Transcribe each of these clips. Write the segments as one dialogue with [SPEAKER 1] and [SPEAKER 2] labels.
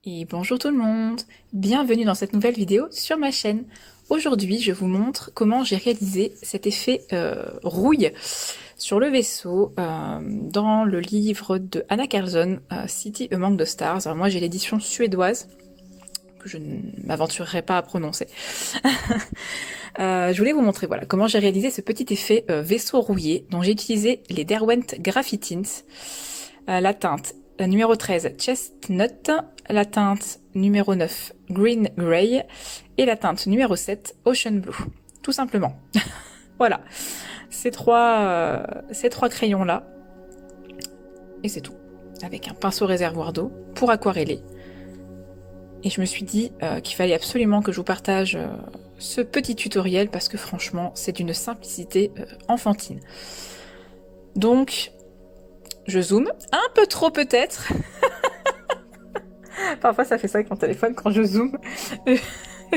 [SPEAKER 1] Et bonjour tout le monde, bienvenue dans cette nouvelle vidéo sur ma chaîne. Aujourd'hui, je vous montre comment j'ai réalisé cet effet rouille sur le vaisseau dans le livre de Anna Carlzon, City Among the Stars. Alors moi j'ai l'édition suédoise que je ne m'aventurerai pas à prononcer. Je voulais vous montrer voilà comment j'ai réalisé ce petit effet vaisseau rouillé dont j'ai utilisé les Derwent Graphitins, la teinte numéro 13 Chestnut, la teinte numéro 9 Green Grey et la teinte numéro 7 Ocean Blue. Tout simplement. Voilà, ces trois crayons là et c'est tout. Avec un pinceau réservoir d'eau pour aquareller. Et je me suis dit qu'il fallait absolument que je vous partage ce petit tutoriel parce que franchement c'est d'une simplicité enfantine. Donc je zoome, un peu trop peut-être. Parfois ça fait ça avec mon téléphone quand je zoome.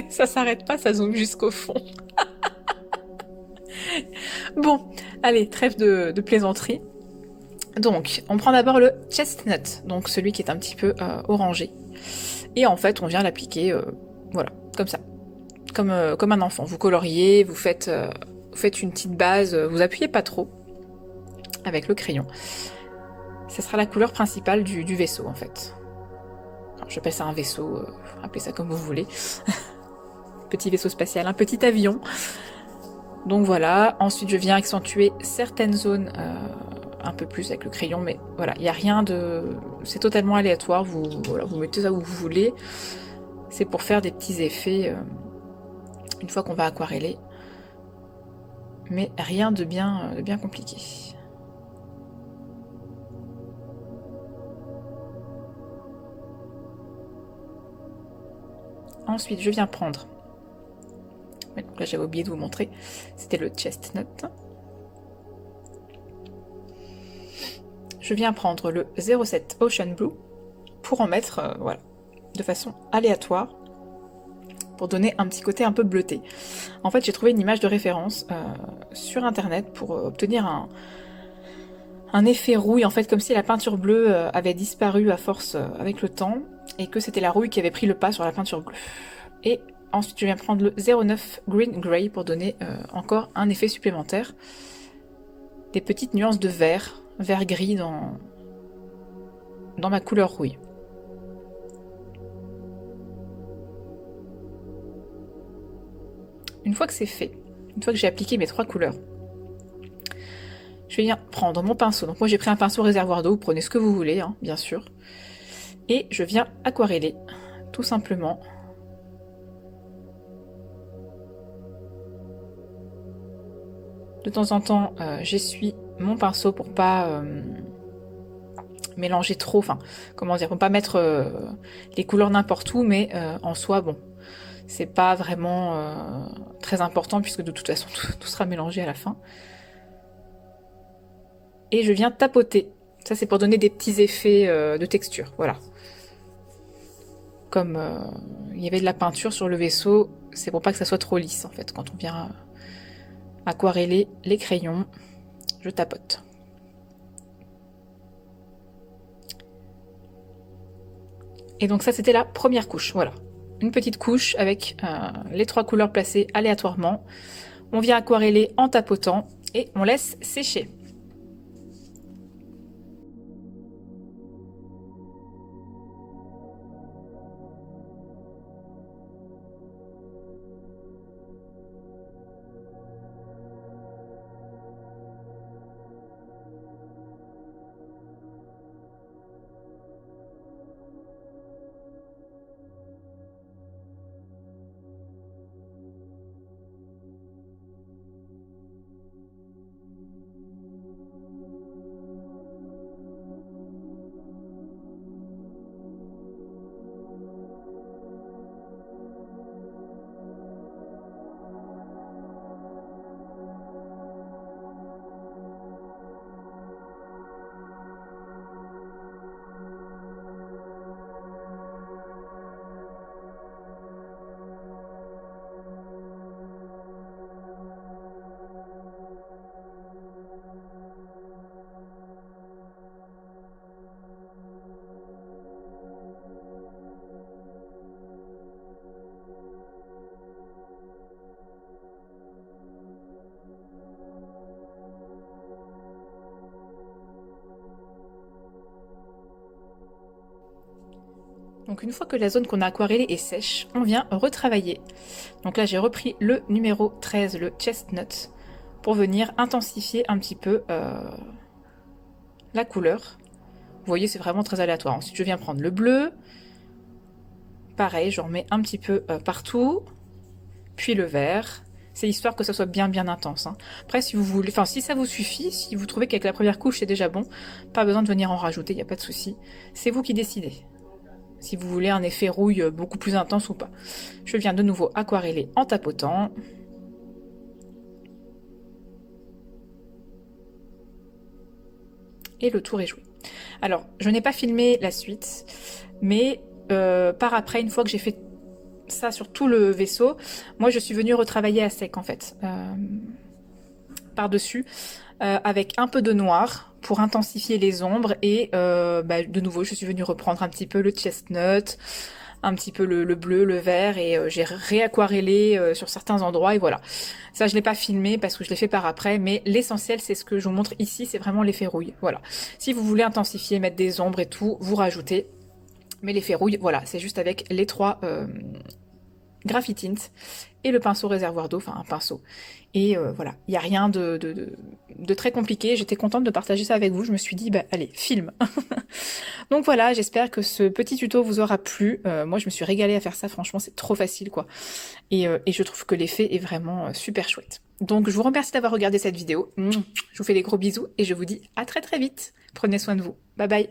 [SPEAKER 1] Ça s'arrête pas, ça zoome jusqu'au fond. Bon, allez, trêve de plaisanterie. Donc, on prend d'abord le chestnut, donc celui qui est un petit peu orangé. Et en fait, on vient l'appliquer, voilà, comme ça. Comme un enfant. Vous coloriez, vous faites une petite base, vous appuyez pas trop avec le crayon. Ce sera la couleur principale du vaisseau, en fait. Alors, j'appelle ça un vaisseau, appelez ça comme vous voulez. Petit vaisseau spatial, un petit avion. Donc voilà, ensuite je viens accentuer certaines zones un peu plus avec le crayon, mais voilà, il n'y a rien de... C'est totalement aléatoire, vous mettez ça où vous voulez. C'est pour faire des petits effets une fois qu'on va aquareller. Mais rien de bien compliqué. Ensuite, je viens prendre... Ouais, donc là j'avais oublié de vous montrer, c'était le chestnut. Je viens prendre le 07 Ocean Blue pour en mettre, voilà, de façon aléatoire, pour donner un petit côté un peu bleuté. En fait, j'ai trouvé une image de référence sur internet pour obtenir un effet rouille, en fait, comme si la peinture bleue avait disparu à force avec le temps, et que c'était la rouille qui avait pris le pas sur la peinture bleue. Et ensuite, je viens prendre le 09 Green Grey pour donner encore un effet supplémentaire. Des petites nuances de vert, vert-gris dans ma couleur rouille. Une fois que c'est fait, une fois que j'ai appliqué mes trois couleurs, je vais venir prendre mon pinceau. Donc moi j'ai pris un pinceau réservoir d'eau, vous prenez ce que vous voulez, hein, bien sûr. Et je viens aquareller, tout simplement. De temps en temps, j'essuie mon pinceau pour pas mélanger trop, enfin, comment dire, pour pas mettre les couleurs n'importe où, mais en soi, bon, c'est pas vraiment très important puisque de toute façon tout sera mélangé à la fin. Et je viens tapoter. Ça c'est pour donner des petits effets de texture, voilà. Comme il y avait de la peinture sur le vaisseau, c'est pour pas que ça soit trop lisse en fait. Quand on vient aquareller les crayons, je tapote. Et donc ça c'était la première couche, voilà. Une petite couche avec les trois couleurs placées aléatoirement. On vient aquareller en tapotant et on laisse sécher. Donc une fois que la zone qu'on a aquarellée est sèche, on vient retravailler. Donc là j'ai repris le numéro 13, le Chestnut, pour venir intensifier un petit peu la couleur. Vous voyez, c'est vraiment très aléatoire. Ensuite je viens prendre le bleu. Pareil, j'en remets un petit peu partout. Puis le vert. C'est histoire que ça soit bien intense. Hein. Après, si vous voulez, enfin, si ça vous suffit, si vous trouvez qu'avec la première couche c'est déjà bon, pas besoin de venir en rajouter, il n'y a pas de souci. C'est vous qui décidez. Si vous voulez un effet rouille beaucoup plus intense ou pas. Je viens de nouveau aquareller en tapotant. Et le tour est joué. Alors, je n'ai pas filmé la suite, mais par après, une fois que j'ai fait ça sur tout le vaisseau, moi je suis venue retravailler à sec en fait, par-dessus, avec un peu de noir pour intensifier les ombres et de nouveau je suis venue reprendre un petit peu le chestnut, un petit peu le bleu, le vert et j'ai réaquarellé sur certains endroits et voilà. Ça je l'ai pas filmé parce que je l'ai fait par après, mais l'essentiel c'est ce que je vous montre ici, c'est vraiment l'effet rouille. Voilà. Si vous voulez intensifier, mettre des ombres et tout, vous rajoutez. Mais l'effet rouille, voilà, c'est juste avec les trois Graphitint et le pinceau réservoir d'eau, enfin un pinceau. Et voilà, il n'y a rien de très compliqué. J'étais contente de partager ça avec vous. Je me suis dit, bah allez, filme. Donc voilà, j'espère que ce petit tuto vous aura plu. Moi, je me suis régalée à faire ça. Franchement, c'est trop facile, quoi. Et je trouve que l'effet est vraiment super chouette. Donc, je vous remercie d'avoir regardé cette vidéo. Je vous fais des gros bisous et je vous dis à très très vite. Prenez soin de vous. Bye bye.